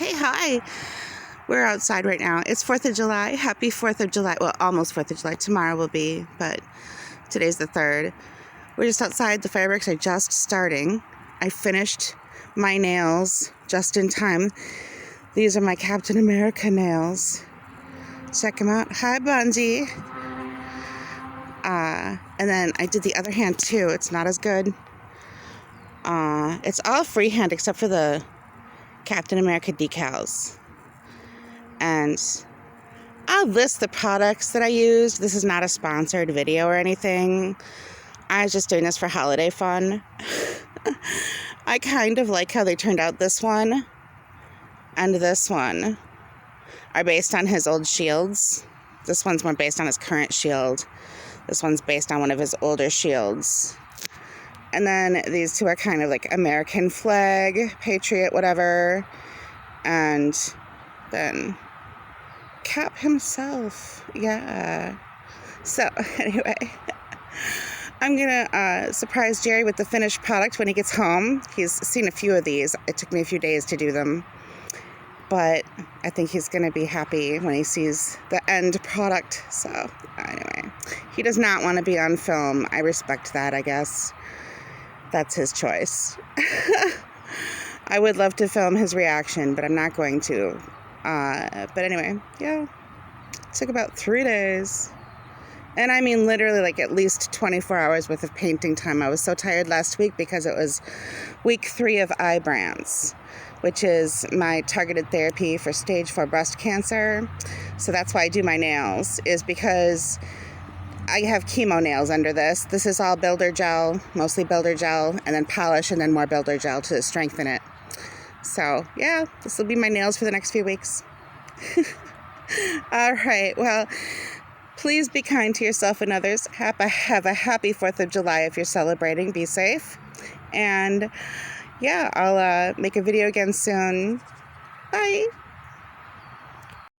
Hey, hi. We're outside right now. It's 4th of July. Happy 4th of July. Well, almost 4th of July. Tomorrow will be, but today's the 3rd. We're just outside. The fireworks are just starting. I finished my nails just in time. These are my Captain America nails. Check them out. Hi, Bungie. And then I did the other hand too. It's not as good. It's all freehand except for the Captain America decals. And I'll list the products that I used. This is not a sponsored video or anything. I was just doing this for holiday fun. I kind of like how they turned out. This one and this one are based on his old shields. This one's more based on his current shield. This one's based on one of his older shields. And then these two are kind of like American flag, patriot, whatever. And then Cap himself. Yeah. So anyway, I'm gonna surprise Jerry with the finished product when he gets home. He's seen a few of these. It took me a few days to do them, but I think he's gonna be happy when he sees the end product. So anyway, he does not want to be on film. I respect that, I guess. That's his choice. I would love to film his reaction, but I'm not going to. But anyway, yeah, it took about 3 days. And I mean, literally like at least 24 hours worth of painting time. I was so tired last week because it was week 3 of Ibrance, which is my targeted therapy for stage 4 breast cancer. So that's why I do my nails, is because I have chemo nails under this. This is all builder gel, mostly builder gel, and then polish and then more builder gel to strengthen it. So yeah, this will be my nails for the next few weeks. All right, well, please be kind to yourself and others. Have a happy 4th of July if you're celebrating. Be safe. And yeah, I'll make a video again soon. Bye.